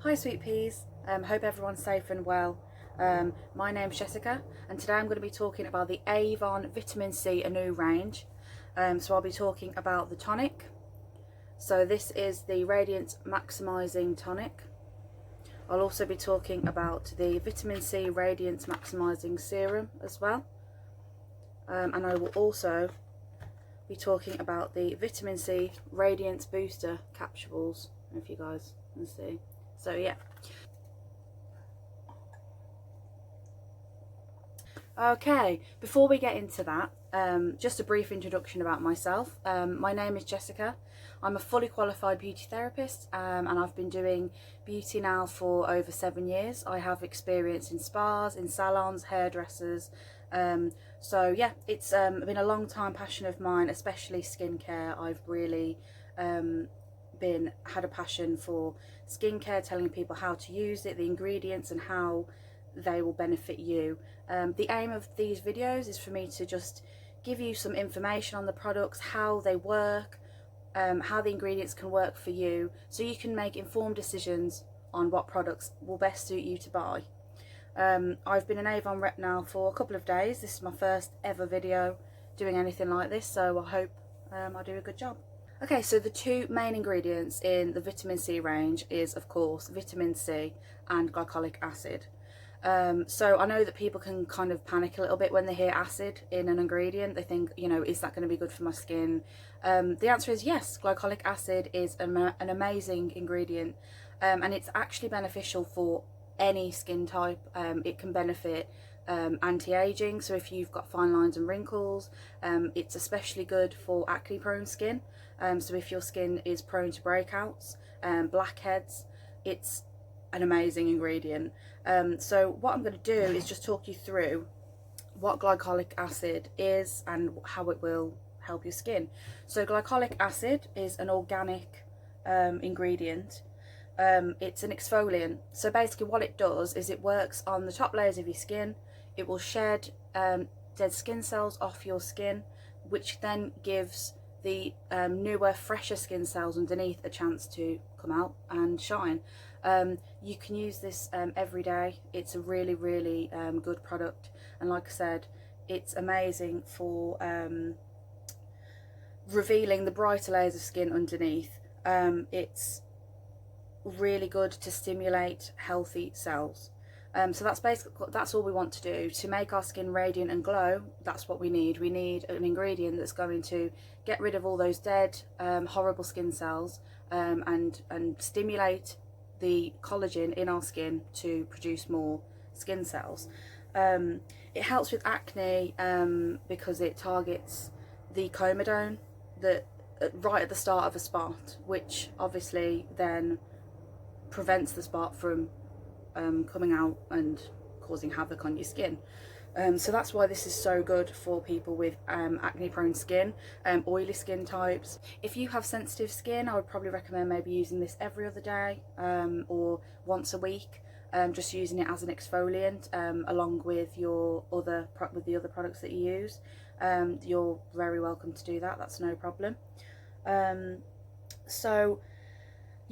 Hi sweet peas, hope everyone's safe and well. My name's Jessica and today I'm going to be talking about the Avon Vitamin C Anew range. So I'll be talking about the tonic. So this is the Radiance Maximising Tonic. I'll also be talking about the Vitamin C Radiance Maximising Serum as well. And I will also be talking about the Vitamin C Radiance Booster Capsules, if you guys can see. So yeah. Okay, before we get into that, just a brief introduction about myself. My name is Jessica. I'm a fully qualified beauty therapist and I've been doing beauty now for over 7 years. I have experience in spas, in salons, hairdressers. So yeah, it's been a long time passion of mine, especially skincare. I've really had a passion for skincare, telling people how to use it, the ingredients and how they will benefit you. The aim of these videos is for me to just give you some information on the products, how they work, how the ingredients can work for you, so you can make informed decisions on what products will best suit you to buy. I've been an Avon rep now for a couple of days. This is my first ever video doing anything like this, so I hope I do a good job. Okay, so the two main ingredients in the vitamin C range is, of course, vitamin C and glycolic acid. So I know that people can kind of panic a little bit when they hear acid in an ingredient. They think, you know, is that going to be good for my skin? The answer is yes. Glycolic acid is an amazing ingredient, and it's actually beneficial for any skin type. It can benefit anti-aging, so if you've got fine lines and wrinkles, it's especially good for acne prone skin. So if your skin is prone to breakouts, blackheads, it's an amazing ingredient. So what I'm going to do is just talk you through what glycolic acid is and how it will help your skin. So glycolic acid is an organic ingredient. It's an exfoliant. So basically what it does is it works on the top layers of your skin. It will shed dead skin cells off your skin, which then gives the newer, fresher skin cells underneath a chance to come out and shine. You can use this every day. It's a really, really good product, and like I said, it's amazing for revealing the brighter layers of skin underneath. It's really good to stimulate healthy cells. So that's all we want to do to make our skin radiant and glow. That's what we need. We need an ingredient that's going to get rid of all those dead, horrible skin cells, and stimulate the collagen in our skin to produce more skin cells. It helps with acne because it targets the comedone that right at the start of a spot, which obviously then prevents the spot from coming out and causing havoc on your skin. So that's why this is so good for people with acne prone skin, oily skin types. If you have sensitive skin, I would probably recommend maybe using this every other day or once a week, just using it as an exfoliant along with the other products that you use. You're very welcome to do that, that's no problem. So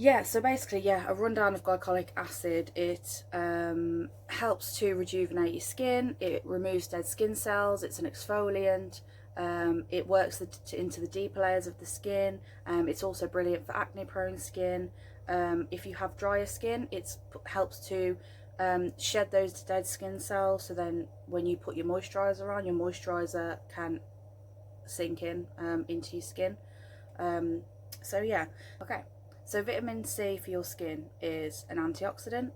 yeah, so basically, yeah, a rundown of glycolic acid. It helps to rejuvenate your skin, it removes dead skin cells, it's an exfoliant, it works into the deeper layers of the skin, it's also brilliant for acne prone skin. If you have drier skin, it helps to shed those dead skin cells, so then when you put your moisturiser on, your moisturiser can sink in into your skin. So yeah, okay. So vitamin C for your skin is an antioxidant.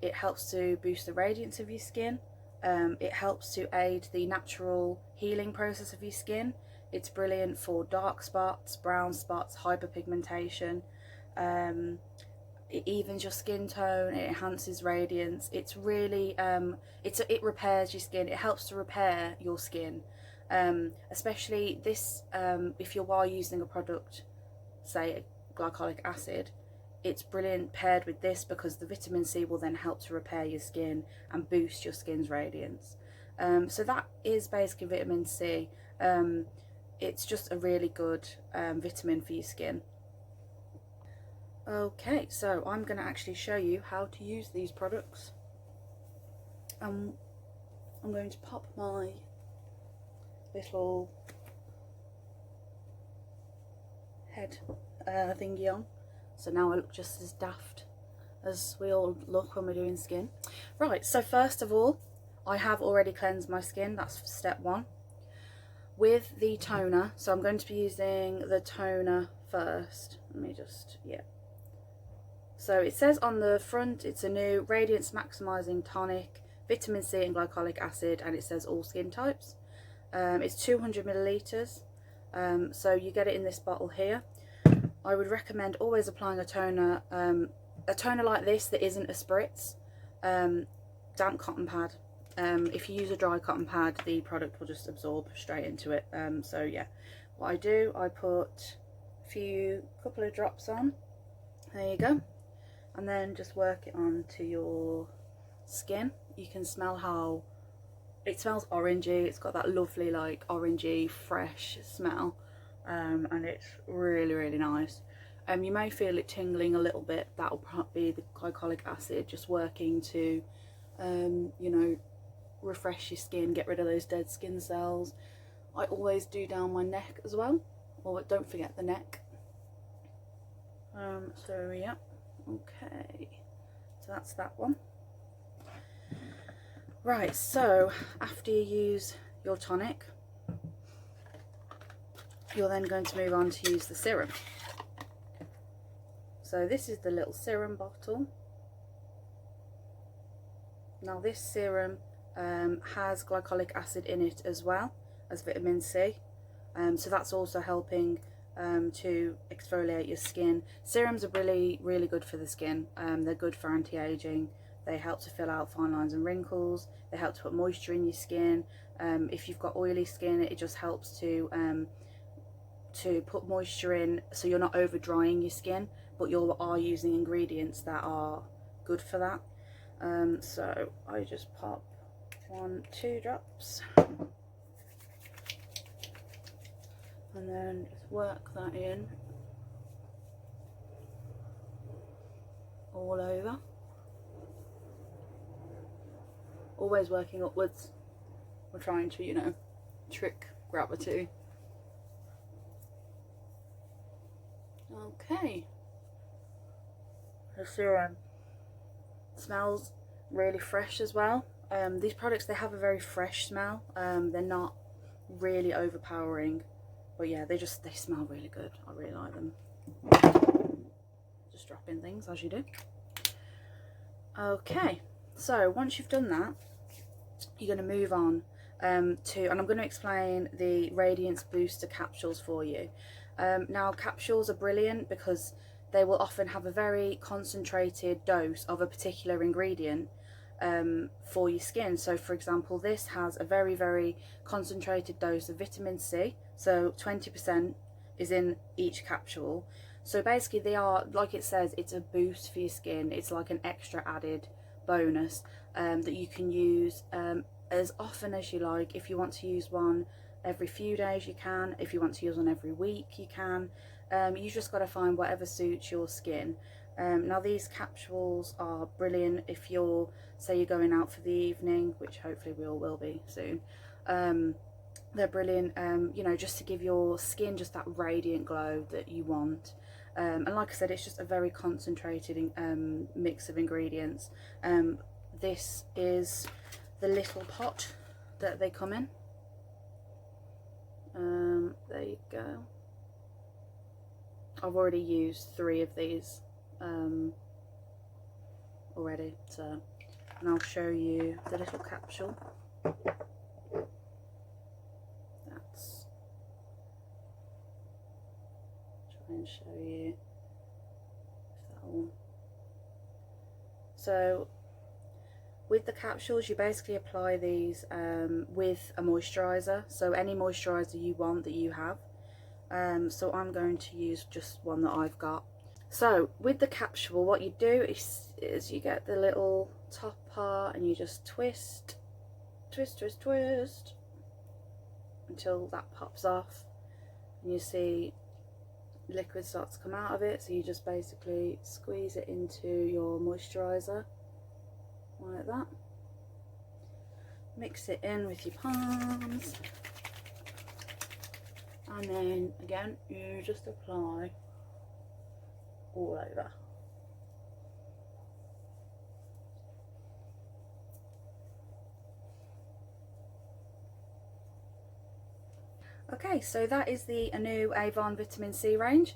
It helps to boost the radiance of your skin. It helps to aid the natural healing process of your skin. It's brilliant for dark spots, brown spots, hyperpigmentation. It evens your skin tone, it enhances radiance. It's really, it repairs your skin. It helps to repair your skin. Especially this, if you're while using a product, say glycolic acid, it's brilliant paired with this because the vitamin C will then help to repair your skin and boost your skin's radiance. So that is basically vitamin C. It's just a really good vitamin for your skin. Okay, so I'm going to actually show you how to use these products. I'm going to pop my little head thingy on, so now I look just as daft as we all look when we're doing skin. Right, so first of all, I have already cleansed my skin. That's step one. With the toner, so I'm going to be using the toner first. Let me just, yeah. So it says on the front it's a new Radiance Maximising Tonic, Vitamin C and Glycolic Acid, and it says all skin types. It's 200 millilitres, so you get it in this bottle here. I would recommend always applying a toner like this that isn't a spritz. Damp cotton pad. If you use a dry cotton pad, the product will just absorb straight into it. So yeah, what I do, I put a couple of drops on. There you go. And then just work it onto your skin. You can smell how it smells orangey. It's got that lovely like orangey fresh smell, and it's really, really nice. You may feel it tingling a little bit. That'll probably be the glycolic acid just working to you know, refresh your skin, get rid of those dead skin cells. I always do down my neck as well, or don't forget the neck. So yeah, okay, so that's that one. Right, so after you use your tonic, you're then going to move on to use the serum. So this is the little serum bottle. Now this serum has glycolic acid in it as well as vitamin C, so that's also helping to exfoliate your skin. Serums are really, really good for the skin. They're good for anti-aging. They help to fill out fine lines and wrinkles. They help to put moisture in your skin. If you've got oily skin, it just helps to put moisture in, so you're not over drying your skin, but you are using ingredients that are good for that. So I just pop 2 drops and then just work that in all over, always working upwards. We're trying to, you know, trick gravity. Okay, the serum smells really fresh as well. These products, they have a very fresh smell. They're not really overpowering, but yeah, they smell really good. I really like them. Just drop in things as you do. Okay, so once you've done that, you're going to move on and I'm going to explain the Radiance Booster capsules for you. Now capsules are brilliant because they will often have a very concentrated dose of a particular ingredient for your skin. So for example, this has a very, very concentrated dose of vitamin C, so 20% is in each capsule. So basically they are, like it says, it's a boost for your skin. It's like an extra added bonus that you can use as often as you like. If you want to use one every few days, you can. If you want to use one every week, you can. You just got to find whatever suits your skin. Now these capsules are brilliant if you're, say you're going out for the evening, which hopefully we all will be soon. They're brilliant, you know, just to give your skin just that radiant glow that you want. And like I said, it's just a very concentrated mix of ingredients. This is the little pot that they come in. There you go. I've already used 3 of these already, so, and I'll show you the little capsule. That's, try and show you that one. So with the capsules, you basically apply these with a moisturiser, so any moisturiser you want that you have. So I'm going to use just one that I've got. So with the capsule, what you do is you get the little top part and you just twist, twist, twist, twist until that pops off, and you see liquid starts to come out of it, so you just basically squeeze it into your moisturiser like that. Mix it in with your palms, and then again you just apply all over. Okay, so that is the Anew Avon Vitamin C range.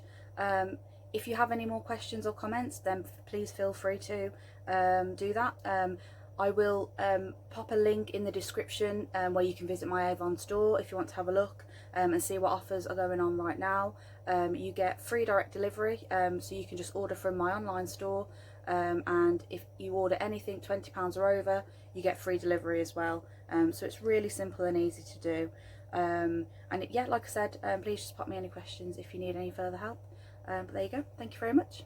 If you have any more questions or comments, then please feel free to do that. I will pop a link in the description where you can visit my Avon store if you want to have a look and see what offers are going on right now. You get free direct delivery, so you can just order from my online store, and if you order anything £20 or over, you get free delivery as well. So it's really simple and easy to do. Yeah, like I said, please just pop me any questions if you need any further help. But there you go. Thank you very much.